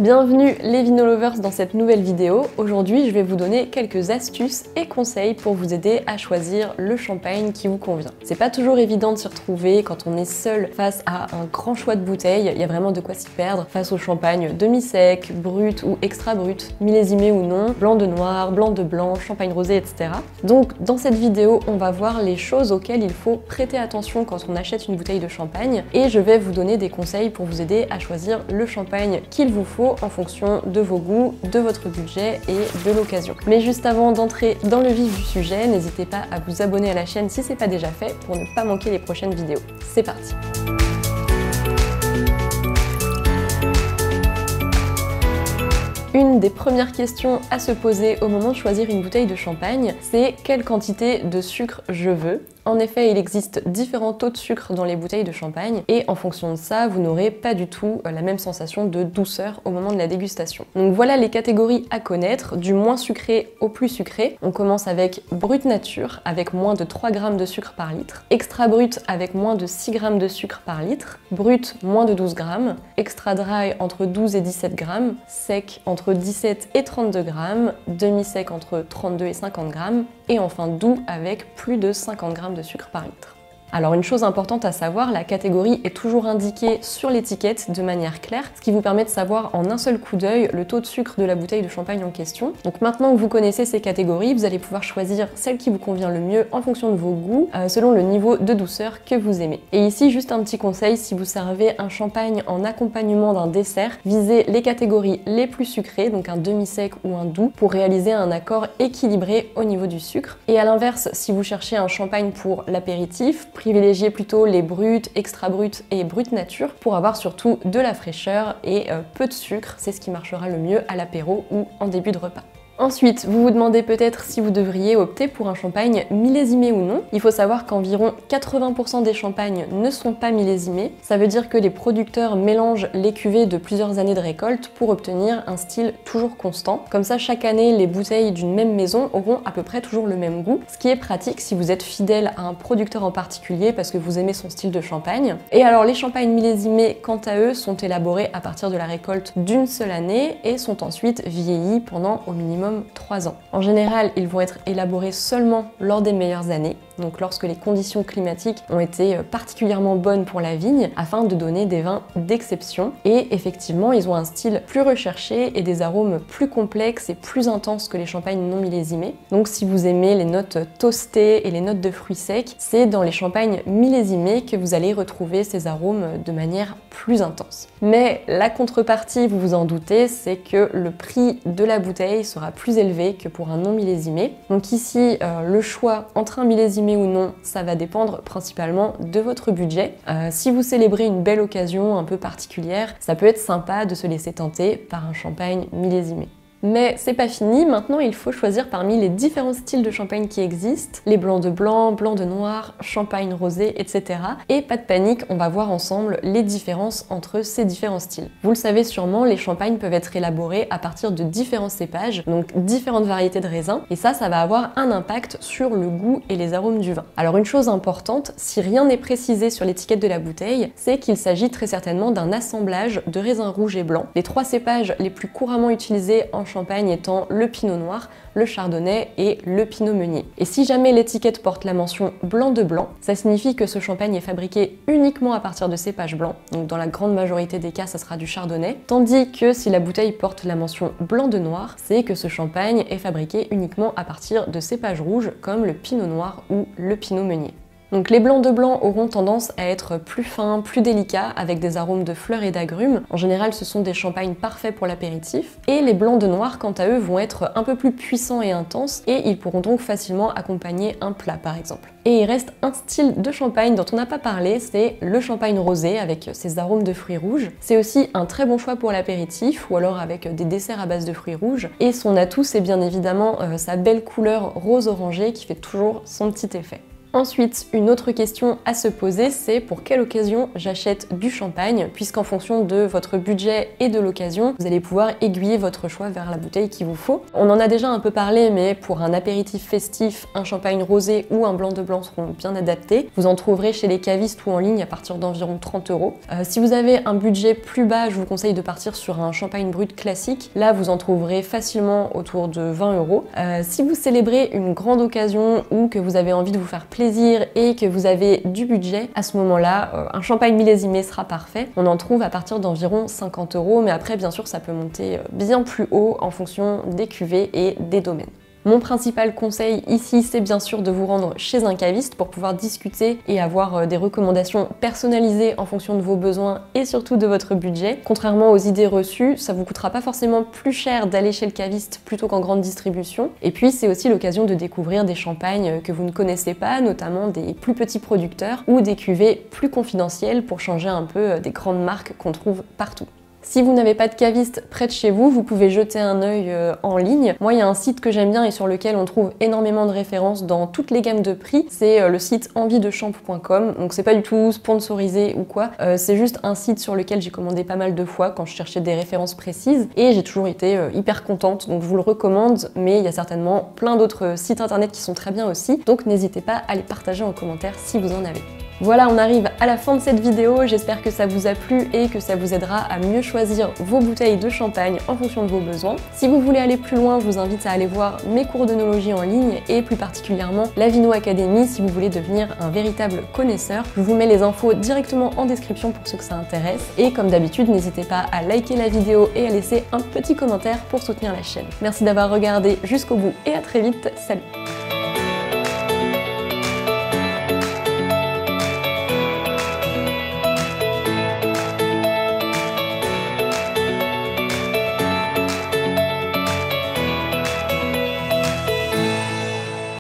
Bienvenue les Vinolovers dans cette nouvelle vidéo. Aujourd'hui, je vais vous donner quelques astuces et conseils pour vous aider à choisir le champagne qui vous convient. C'est pas toujours évident de s'y retrouver quand on est seul face à un grand choix de bouteilles. Il y a vraiment de quoi s'y perdre face au champagne demi-sec, brut ou extra brut, millésimé ou non, blanc de noir, blanc de blanc, champagne rosé, etc. Donc dans cette vidéo, on va voir les choses auxquelles il faut prêter attention quand on achète une bouteille de champagne et je vais vous donner des conseils pour vous aider à choisir le champagne qu'il vous faut en fonction de vos goûts, de votre budget et de l'occasion. Mais juste avant d'entrer dans le vif du sujet, n'hésitez pas à vous abonner à la chaîne si c'est pas déjà fait pour ne pas manquer les prochaines vidéos. C'est parti! Une des premières questions à se poser au moment de choisir une bouteille de champagne, c'est quelle quantité de sucre je veux. En effet, il existe différents taux de sucre dans les bouteilles de champagne et en fonction de ça, vous n'aurez pas du tout la même sensation de douceur au moment de la dégustation. Donc voilà les catégories à connaître, du moins sucré au plus sucré. On commence avec brut nature avec moins de 3 g de sucre par litre, extra brut avec moins de 6 g de sucre par litre, brut moins de 12 g, extra dry entre 12 et 17 g, sec entre 17 et 32 g, demi-sec entre 32 et 50 g et enfin doux avec plus de 50 g de sucre par litre. Alors une chose importante à savoir, la catégorie est toujours indiquée sur l'étiquette de manière claire, ce qui vous permet de savoir en un seul coup d'œil le taux de sucre de la bouteille de champagne en question. Donc maintenant que vous connaissez ces catégories, vous allez pouvoir choisir celle qui vous convient le mieux en fonction de vos goûts, selon le niveau de douceur que vous aimez. Et ici, juste un petit conseil, si vous servez un champagne en accompagnement d'un dessert, visez les catégories les plus sucrées, donc un demi-sec ou un doux, pour réaliser un accord équilibré au niveau du sucre. Et à l'inverse, si vous cherchez un champagne pour l'apéritif, privilégiez plutôt les bruts, extra bruts et brut nature pour avoir surtout de la fraîcheur et peu de sucre. C'est ce qui marchera le mieux à l'apéro ou en début de repas. Ensuite, vous vous demandez peut-être si vous devriez opter pour un champagne millésimé ou non. Il faut savoir qu'environ 80% des champagnes ne sont pas millésimés. Ça veut dire que les producteurs mélangent les cuvées de plusieurs années de récolte pour obtenir un style toujours constant. Comme ça, chaque année, les bouteilles d'une même maison auront à peu près toujours le même goût, ce qui est pratique si vous êtes fidèle à un producteur en particulier parce que vous aimez son style de champagne. Et alors, les champagnes millésimés, quant à eux, sont élaborés à partir de la récolte d'une seule année et sont ensuite vieillis pendant au minimum 3 ans. En général, ils vont être élaborés seulement lors des meilleures années, donc lorsque les conditions climatiques ont été particulièrement bonnes pour la vigne, afin de donner des vins d'exception. Et effectivement, ils ont un style plus recherché et des arômes plus complexes et plus intenses que les champagnes non millésimés. Donc si vous aimez les notes toastées et les notes de fruits secs, c'est dans les champagnes millésimés que vous allez retrouver ces arômes de manière plus intense. Mais la contrepartie, vous vous en doutez, c'est que le prix de la bouteille sera plus élevé que pour un non millésimé. Donc ici, le choix entre un millésimé ou non, ça va dépendre principalement de votre budget. Si vous célébrez une belle occasion un peu particulière, ça peut être sympa de se laisser tenter par un champagne millésimé. Mais c'est pas fini, maintenant il faut choisir parmi les différents styles de champagne qui existent, les blancs de blanc, blancs de noir, champagne rosé, etc. Et pas de panique, on va voir ensemble les différences entre ces différents styles. Vous le savez sûrement, les champagnes peuvent être élaborés à partir de différents cépages, donc différentes variétés de raisins, et ça va avoir un impact sur le goût et les arômes du vin. Alors une chose importante, si rien n'est précisé sur l'étiquette de la bouteille, c'est qu'il s'agit très certainement d'un assemblage de raisins rouges et blancs. Les 3 cépages les plus couramment utilisés en champagne étant le pinot noir, le chardonnay et le pinot meunier. Et si jamais l'étiquette porte la mention blanc de blanc, ça signifie que ce champagne est fabriqué uniquement à partir de cépages blancs, donc dans la grande majorité des cas ça sera du chardonnay, tandis que si la bouteille porte la mention blanc de noir, c'est que ce champagne est fabriqué uniquement à partir de cépages rouges comme le pinot noir ou le pinot meunier. Donc les blancs de blanc auront tendance à être plus fins, plus délicats, avec des arômes de fleurs et d'agrumes. En général, ce sont des champagnes parfaits pour l'apéritif. Et les blancs de noir, quant à eux, vont être un peu plus puissants et intenses, et ils pourront donc facilement accompagner un plat, par exemple. Et il reste un style de champagne dont on n'a pas parlé, c'est le champagne rosé, avec ses arômes de fruits rouges. C'est aussi un très bon choix pour l'apéritif, ou alors avec des desserts à base de fruits rouges. Et son atout, c'est bien évidemment sa belle couleur rose orangé qui fait toujours son petit effet. Ensuite, une autre question à se poser, c'est pour quelle occasion j'achète du champagne, puisqu'en fonction de votre budget et de l'occasion, vous allez pouvoir aiguiller votre choix vers la bouteille qu'il vous faut. On en a déjà un peu parlé, mais pour un apéritif festif, un champagne rosé ou un blanc de blanc seront bien adaptés. Vous en trouverez chez les cavistes ou en ligne à partir d'environ 30 €. Si vous avez un budget plus bas, je vous conseille de partir sur un champagne brut classique. Là, vous en trouverez facilement autour de 20 €. Si vous célébrez une grande occasion ou que vous avez envie de vous faire plaisir et que vous avez du budget, à ce moment-là, un champagne millésimé sera parfait. On en trouve à partir d'environ 50 €, mais après, bien sûr, ça peut monter bien plus haut en fonction des cuvées et des domaines. Mon principal conseil ici, c'est bien sûr de vous rendre chez un caviste pour pouvoir discuter et avoir des recommandations personnalisées en fonction de vos besoins et surtout de votre budget. Contrairement aux idées reçues, ça vous coûtera pas forcément plus cher d'aller chez le caviste plutôt qu'en grande distribution. Et puis c'est aussi l'occasion de découvrir des champagnes que vous ne connaissez pas, notamment des plus petits producteurs ou des cuvées plus confidentielles pour changer un peu des grandes marques qu'on trouve partout. Si vous n'avez pas de caviste près de chez vous, vous pouvez jeter un œil en ligne. Moi, il y a un site que j'aime bien et sur lequel on trouve énormément de références dans toutes les gammes de prix. C'est le site enviedechamp.com. Donc c'est pas du tout sponsorisé ou quoi. C'est juste un site sur lequel j'ai commandé pas mal de fois quand je cherchais des références précises et j'ai toujours été hyper contente. Donc je vous le recommande, mais il y a certainement plein d'autres sites internet qui sont très bien aussi. Donc n'hésitez pas à les partager en commentaire si vous en avez. Voilà, on arrive à la fin de cette vidéo, j'espère que ça vous a plu et que ça vous aidera à mieux choisir vos bouteilles de champagne en fonction de vos besoins. Si vous voulez aller plus loin, je vous invite à aller voir mes cours d'œnologie en ligne et plus particulièrement la Vino Academy si vous voulez devenir un véritable connaisseur. Je vous mets les infos directement en description pour ceux que ça intéresse et comme d'habitude, n'hésitez pas à liker la vidéo et à laisser un petit commentaire pour soutenir la chaîne. Merci d'avoir regardé jusqu'au bout et à très vite, salut!